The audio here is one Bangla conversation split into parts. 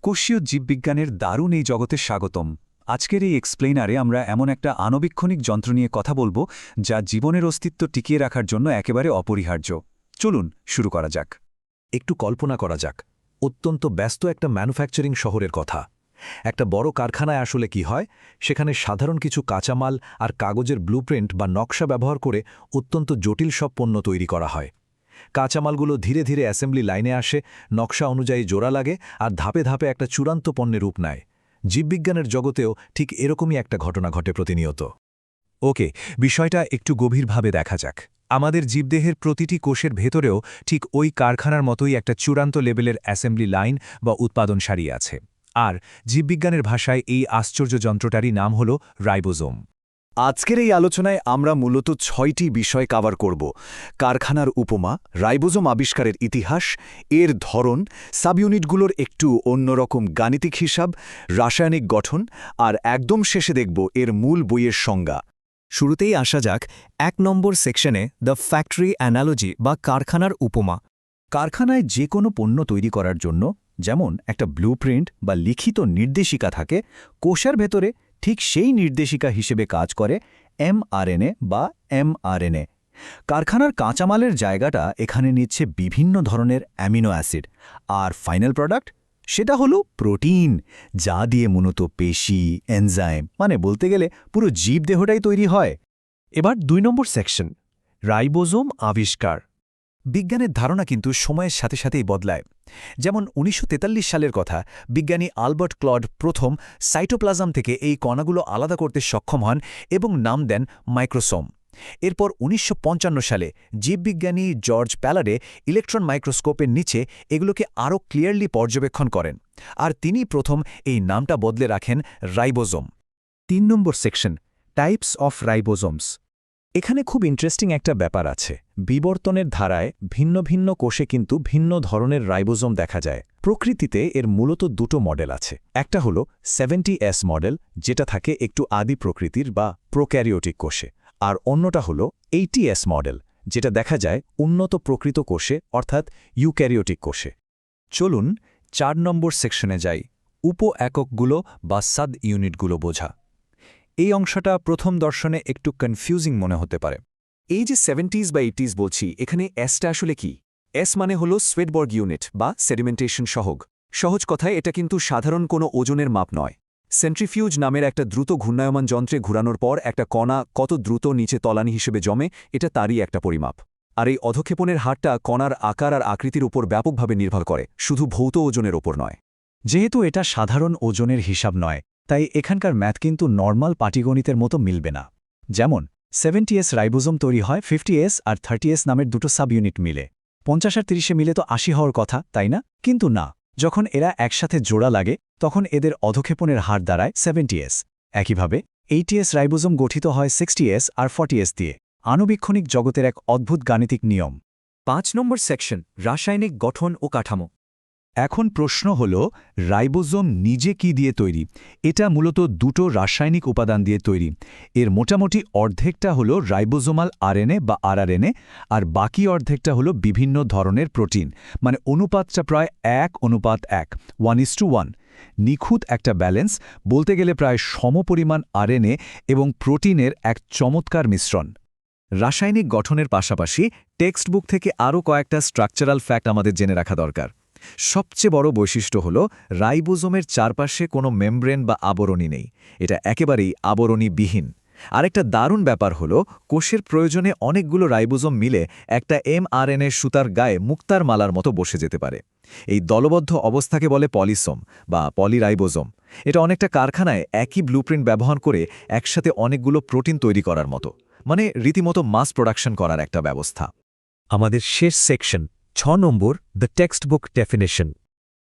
কোষীয় জীববিজ্ঞানের দারুণ এই জগতে স্বাগতম। আজকের এই এক্সপ্লেইনারে আমরা এমন একটা আণবিক্ষণিক যন্ত্র নিয়ে কথা বলবো যা জীবনের অস্তিত্ব টিকিয়ে রাখার জন্য একেবারে অপরিহার্য। চলুন শুরু করা যাক। একটু কল্পনা করা যাক, অত্যন্ত ব্যস্ত একটা ম্যানুফ্যাকচারিং শহরের কথা। একটা বড় কারখানায় আসলে কি হয়, সেখানে সাধারণ কিছু কাঁচামাল আর কাগজের ব্লুপ্রিন্ট বা নকশা ব্যবহার করে অত্যন্ত জটিল সব পণ্য তৈরি করা হয়। কাঁচামালগুলো ধীরে ধীরে অ্যাসেম্বলি লাইনে আসে, নকশা অনুযায়ী জোড়া লাগে আর ধাপে ধাপে একটা চূড়ান্ত পণ্যের রূপ নেয়। জীববিজ্ঞানের জগতেও ঠিক এরকমই একটা ঘটনা ঘটে প্রতিনিয়ত। ওকে, বিষয়টা একটু গভীরভাবে দেখা যাক। আমাদের জীবদেহের প্রতিটি কোষের ভেতরেও ঠিক ওই কারখানার মতোই একটা চূড়ান্ত লেভেলের অ্যাসেম্বলি লাইন বা উৎপাদন সারি আছে। আর জীববিজ্ঞানের ভাষায় এই আশ্চর্য যন্ত্রটারই নাম হল রাইবোজোম। আজকের এই আলোচনায় আমরা মূলত ৬টি বিষয় কভার করব: কারখানার উপমা, রাইবোজোম আবিষ্কারের ইতিহাস, এর ধরন, সাবইউনিটগুলোর একটু অন্যরকম গাণিতিক হিসাব, রাসায়নিক গঠন, আর একদম শেষে দেখব এর মূল বইয়ের সংজ্ঞা। শুরুতেই আসা যাক ১ নম্বর সেকশনে, দ্য ফ্যাক্টরি অ্যানালজি বা কারখানার উপমা। কারখানায় যে কোনো পণ্য তৈরি করার জন্য যেমন একটা ব্লুপ্রিন্ট বা লিখিত নির্দেশিকা থাকে, কোষের ভেতরে ঠিক সেই নির্দেশিকা হিসেবে কাজ করে এমআরএনএ বা এমআরএনএ। কারখানার কাঁচামালের জায়গাটা এখানে নিচ্ছে বিভিন্ন ধরনের অ্যামিনো অ্যাসিড, আর ফাইনাল প্রোডাক্ট সেটা হলো প্রোটিন, যা দিয়ে মূলত পেশি, এনজাইম মানে বলতে গেলে পুরো জীবদেহটাই তৈরি হয়। এবার ২ নম্বর সেকশন, রাইবোজোম আবিষ্কার। বিজ্ঞানের ধারণা কিন্তু সময়ের সাথে সাথেই বদলায়। যেমন ১৯৪৩ সালের কথা, বিজ্ঞানী আলবার্ট ক্লড প্রথম সাইটোপ্লাজম থেকে এই কণাগুলো আলাদা করতে সক্ষম হন এবং নাম দেন মাইক্রোসোম। এরপর ১৯৫৫ সালে জীববিজ্ঞানী জর্জ প্যালাডে ইলেকট্রন মাইক্রোস্কোপের নিচে এগুলোকে আরও ক্লিয়ারলি পর্যবেক্ষণ করেন, আর তিনি প্রথম এই নামটা বদলে রাখেন রাইবোজোম। ৩ নম্বর সেকশন, টাইপস অফ রাইবোজোমস। এখানে খুব ইন্টারেস্টিং একটা ব্যাপার আছে। বিবর্তনের ধারায় ভিন্ন ভিন্ন কোষে কিন্তু ভিন্ন ধরনের রাইবোজোম দেখা যায়। প্রকৃতিতে এর মূলত দুটো মডেল আছে। একটা হলো 70S মডেল, যেটা থাকে একটু আদি প্রকৃতির বা প্রোক্যারিওটিক কোষে, আর অন্যটা হলো 80S মডেল, যেটা দেখা যায় উন্নত প্রকৃত কোষে অর্থাৎ ইউক্যারিওটিক কোষে। চলুন ৪ নম্বর সেকশনে যাই, উপ এককগুলো বা সাব ইউনিটগুলো বোঝা। এই অংশটা প্রথম দর্শনে একটু কনফিউজিং মনে হতে পারে। এই যে 70s বা 80s বলছি, এখানে এসটা আসলে কি? এস মানে হলো সোয়েডবর্গ ইউনিট বা সেডিমেন্টেশন সহগ। সহজ কথায় এটা কিন্তু সাধারণ কোনো ওজনের মাপ নয়। সেন্ট্রিফিউজ নামের একটা দ্রুত ঘূর্ণায়মান যন্ত্রে ঘুরানোর পর একটা কণা কত দ্রুত নিচে তলানি হিসেবে জমে, এটা তারই একটা পরিমাপ। আর এই অধক্ষেপণের হারটা কণার আকার আর আকৃতির উপর ব্যাপকভাবে নির্ভর করে, শুধু ভৌত ওজনের ওপর নয়। যেহেতু এটা সাধারণ ওজনের হিসাব নয়, তাই এখানকার ম্যাথ কিন্তু নর্মাল পাটিগণিতের মতো মিলবে না। যেমন 70S রাইবোজোম তৈরি হয় 50S আর 30S নামের দুটো সাব ইউনিট মিলে। 50 আর 30-এ মিলে তো 80 হওয়ার কথা, তাই না? কিন্তু না, যখন এরা একসাথে জোড়া লাগে তখন এদের অধক্ষেপণের হার দাঁড়ায় 70S। একইভাবে 80S রাইবোজোম গঠিত হয় 60S আর 40S দিয়ে। আণুবীক্ষণিক জগতের এক অদ্ভুত গাণিতিক নিয়ম। ৫ নম্বর সেকশন, রাসায়নিক গঠন ও কাঠামো। এখন প্রশ্ন হল, রাইবোজোম নিজে কি দিয়ে তৈরি? এটা মূলত দুটো রাসায়নিক উপাদান দিয়ে তৈরি। এর মোটামুটি অর্ধেকটা হলো রাইবোজোমাল আরএনএ বা আরআরএনএ, আর বাকি অর্ধেকটা হলো বিভিন্ন ধরনের প্রোটিন, মানে অনুপাতটা প্রায় 1:1, 1:1। নিখুঁত একটা ব্যালেন্স, বলতে গেলে প্রায় সমপরিমাণ আরএনএ এবং প্রোটিনের এক চমৎকার মিশ্রণ। রাসায়নিক গঠনের পাশাপাশি টেক্সট বুক থেকে আরও কয়েকটা স্ট্রাকচারাল ফ্যাক্ট আমাদের জেনে রাখা দরকার। সবচেয়ে বড় বৈশিষ্ট্য হল, রাইবোজোমের চারপাশে কোনো মেমব্রেন বা আবরণী নেই। এটা একেবারেই আবরণীবিহীন। আরেকটা দারুণ ব্যাপার হল, কোষের প্রয়োজনে অনেকগুলো রাইবোজোম মিলে একটা এমআরএনএ সুতার গায়ে মুক্তার মালার মতো বসে যেতে পারে। এই দলবদ্ধ অবস্থাকে বলে পলিসোম বা পলিরাইবোজোম। এটা অনেকটা কারখানায় একই ব্লুপ্রিন্ট ব্যবহার করে একসাথে অনেকগুলো প্রোটিন তৈরি করার মতো, মানে রীতিমতো মাস প্রোডাকশন করার একটা ব্যবস্থা। আমাদের শেষ section, ৬ number, the text book definition.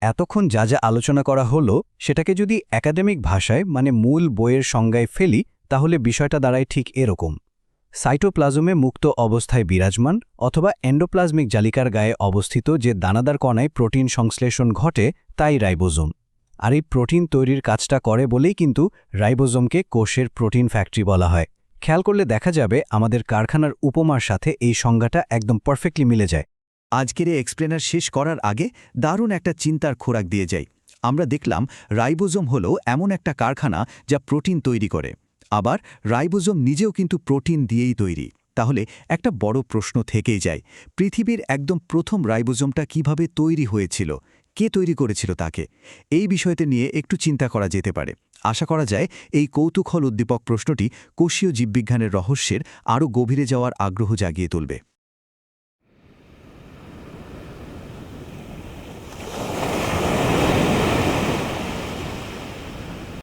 এতক্ষণ যা যা আলোচনা করা হলো, সেটাকে যদি একাডেমিক ভাষায় মানে মূল বইয়ের সংজ্ঞায় ফেলি, তাহলে বিষয়টা দাঁড়ায় ঠিক এরকম: সাইটোপ্লাজমে মুক্ত অবস্থায় বিরাজমান অথবা এন্ডোপ্লাজমিক জালিকার গায়ে অবস্থিত যে দানাদার কণায় প্রোটিন সংশ্লেষণ ঘটে, তাই রাইবোজোম। আর এই প্রোটিন তৈরির কাজটা করে বলেই কিন্তু রাইবোজোমকে কোষের প্রোটিন ফ্যাক্টরি বলা হয়। খেয়াল করলে দেখা যাবে আমাদের কারখানার উপমার সাথে এই সংজ্ঞাটা একদম পারফেক্টলি মিলে যায়। আজকের এই এক্সপ্লেনার শেষ করার আগে দারুণ একটা চিন্তার খোরাক দিয়ে যাই। আমরা দেখলাম রাইবোজোম হলো এমন একটা কারখানা যা প্রোটিন তৈরি করে। আবার রাইবোজোম নিজেও কিন্তু প্রোটিন দিয়েই তৈরি। তাহলে একটা বড় প্রশ্ন থেকেই যায়, পৃথিবীর একদম প্রথম রাইবোজোমটা কিভাবে তৈরি হয়েছিল, কে তৈরি করেছিল তাকে? এই বিষয়টি নিয়ে একটু চিন্তা করা যেতে পারে। আশা করা যায় এই কৌতূহল উদ্দীপক প্রশ্নটি কোষীয় জীববিজ্ঞানের রহস্যের আরও গভীরে যাওয়ার আগ্রহ জাগিয়ে তুলবে।